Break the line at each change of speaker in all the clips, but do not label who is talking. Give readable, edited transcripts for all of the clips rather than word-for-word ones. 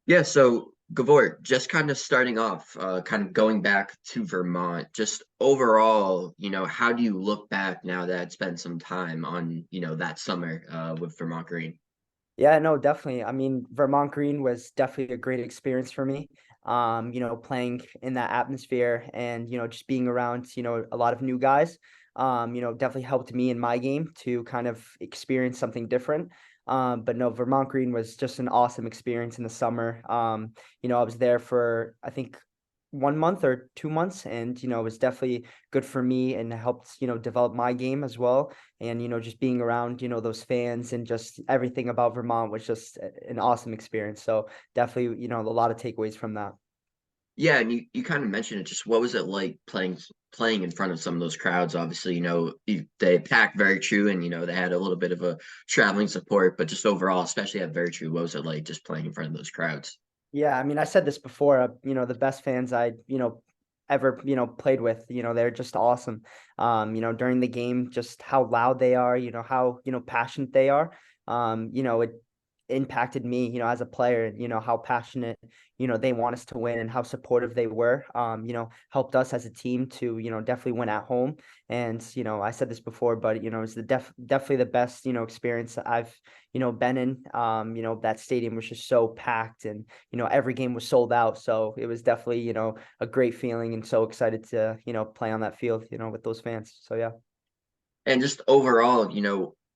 Yeah, so Gevork, just kind of starting off, kind of going back to Vermont, just overall, how do you look back now that it's been some time on, that summer with Vermont Green?
Yeah, no, definitely. I mean, Vermont Green was definitely a great experience for me. Playing in that atmosphere and, just being around, a lot of new guys, definitely helped me in my game to kind of experience something different. But no, Vermont Green was just an awesome experience in the summer. I was there for, I think, 1 month or 2 months, and, it was definitely good for me and helped, develop my game as well. And, just being around, those fans and just everything about Vermont was just an awesome experience. So definitely, a lot of takeaways from that.
Yeah, and you kind of mentioned it. Just what was it like playing in front of some of those crowds? Obviously, they packed Very True, and they had a little bit of a traveling support, but just overall, especially at Very True, what was it like just playing in front of those crowds?
Yeah, I mean, I said this before, the best fans I, ever, played with, they're just awesome. During the game, just how loud they are, how, passionate they are. It impacted me, as a player, and, how passionate, they want us to win and how supportive they were. Helped us as a team to, definitely win at home. And, I said this before, but, it's definitely the best, experience that I've, been in. That stadium was just so packed, and every game was sold out. So it was definitely, a great feeling, and so excited to, play on that field, with those fans. So yeah.
And just overall,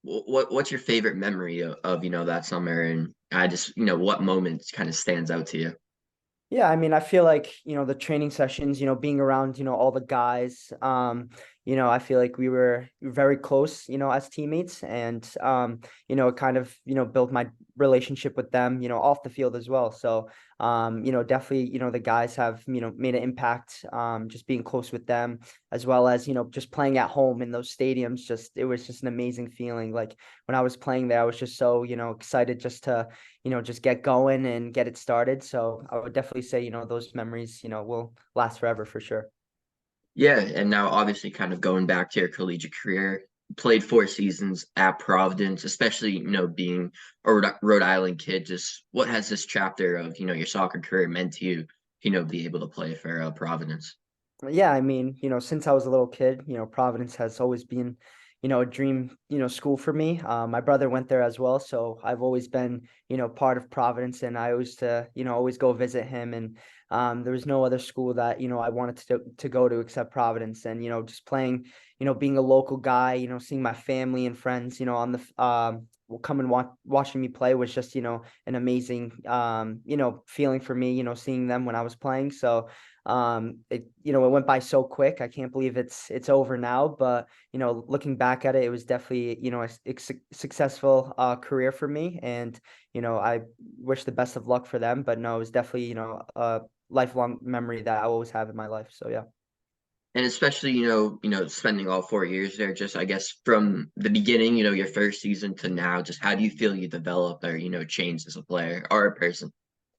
what's your favorite memory of that summer? And I just, what moments kind of stands out to you?
Yeah, I mean, I feel like, the training sessions, being around, all the guys, I feel like we were very close, as teammates, and it kind of, built my relationship with them, off the field as well. So, definitely, the guys have, made an impact, just being close with them, as well as, just playing at home in those stadiums. Just, it was just an amazing feeling. Like when I was playing there, I was just so, excited just to, just get going and get it started. So I would definitely say, those memories, will last forever for sure.
Yeah, and now obviously kind of going back to your collegiate career, played 4 seasons at Providence, especially, being a Rhode Island kid, just what has this chapter of, your soccer career meant to you, be able to play for Providence?
Yeah, I mean, since I was a little kid, Providence has always been, a dream, school for me. My brother went there as well, so I've always been, part of Providence, and I always always go visit him. And there was no other school that I wanted to go to except Providence. And just playing, being a local guy, seeing my family and friends, on the will come and watching me play was just an amazing feeling for me. Seeing them when I was playing. So it went by so quick. I can't believe it's over now, but looking back at it, it was definitely, a successful career for me, and I wish the best of luck for them. But no, it was definitely, a lifelong memory that I always have in my life. So yeah.
And especially, spending all 4 years there, just I guess from the beginning, your first season to now, just how do you feel you developed or, changed as a player or a person?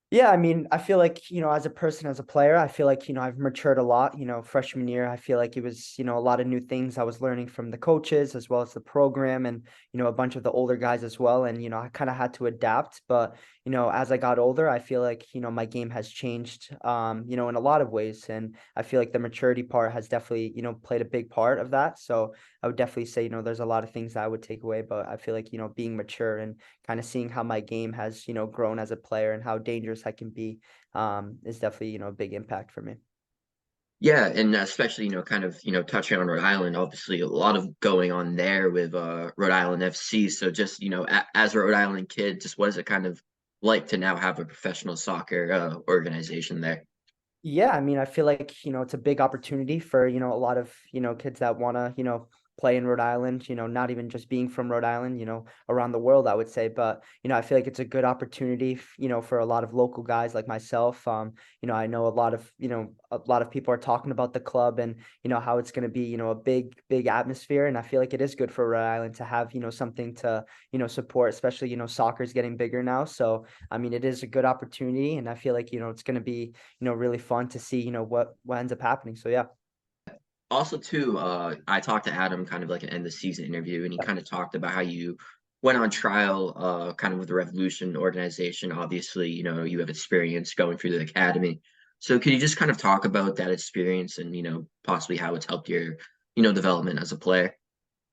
Yeah, I mean, I feel like, as a person, as a player, I feel like, I've matured a lot. Freshman year, I feel like it was, a lot of new things I was learning from the coaches as well as the program, and, a bunch of the older guys as well. And, I kind of had to adapt. But, as I got older, I feel like, my game has changed, in a lot of ways. And I feel like the maturity part has definitely, played a big part of that. So I would definitely say, there's a lot of things that I would take away, but I feel like, being mature and kind of seeing how my game has, grown as a player and how dangerous I can be, is definitely, a big impact for me.
Yeah, and especially, kind of, touching on Rhode Island, obviously a lot of going on there with Rhode Island FC. So just, as a Rhode Island kid, just what is it kind of like to now have a professional soccer organization there?
Yeah, I mean, I feel like, it's a big opportunity for, a lot of, kids that want to, play in Rhode Island, not even just being from Rhode Island, around the world, I would say. But, I feel like it's a good opportunity, for a lot of local guys like myself. I know a lot of people are talking about the club, and, how it's going to be, a big, big atmosphere. And I feel like it is good for Rhode Island to have, something to, support, especially, soccer is getting bigger now. So, I mean, it is a good opportunity, and I feel like, it's going to be, really fun to see, what ends up happening. So yeah.
Also, too, I talked to Adam kind of like an end of season interview, and he kind of talked about how you went on trial kind of with the Revolution organization. Obviously, you have experience going through the academy. So could you just kind of talk about that experience and, possibly how it's helped your, development as a player?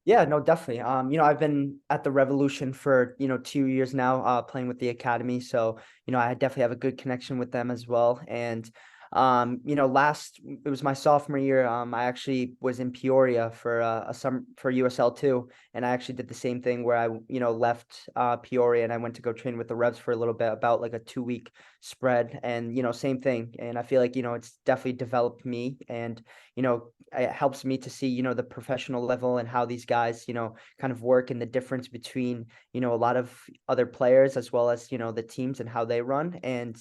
Yeah, no, definitely. I've been at the Revolution for, 2 years now, playing with the academy. So, I definitely have a good connection with them as well. And, it was my sophomore year. I actually was in Peoria for a summer for USL 2, and I actually did the same thing where I, left Peoria and I went to go train with the Revs for a little bit, about like a 2 week spread, and same thing. And I feel like it's definitely developed me, and it helps me to see, the professional level and how these guys, kind of work, and the difference between, a lot of other players as well as, the teams and how they run. And,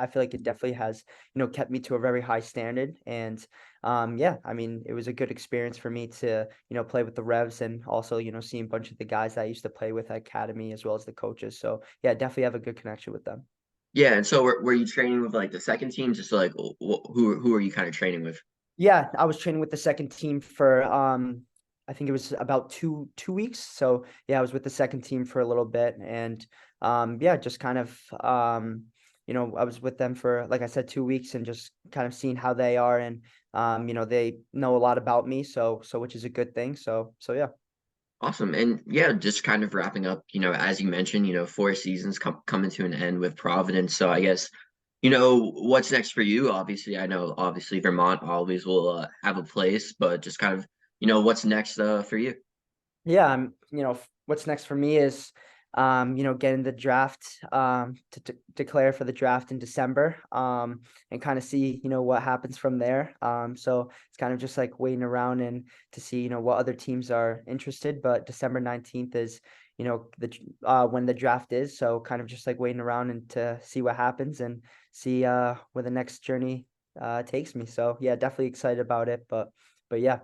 I feel like it definitely has, kept me to a very high standard. And yeah, I mean, it was a good experience for me to, play with the Revs, and also, see a bunch of the guys that I used to play with at Academy as well as the coaches. So yeah, definitely have a good connection with them.
Yeah, and so were you training with like the second team, just like who are you kind of training with?
Yeah, I was training with the second team for I think it was about two weeks. So yeah, I was with the second team for a little bit, and yeah, just kind of I was with them for, like I said, 2 weeks, and just kind of seeing how they are. And they know a lot about me, so which is a good thing. So yeah.
Awesome. And yeah, just kind of wrapping up, as you mentioned, 4 seasons coming to an end with Providence. So I guess, what's next for you? Obviously, I know obviously Vermont always will have a place, but just kind of, what's next for you?
Yeah, what's next for me is, getting the draft, to declare for the draft in December, and kind of see, what happens from there. So it's kind of just like waiting around and to see, what other teams are interested. But December 19th is, when the draft is. So kind of just like waiting around and to see what happens, and see where the next journey takes me. So yeah, definitely excited about it. But yeah.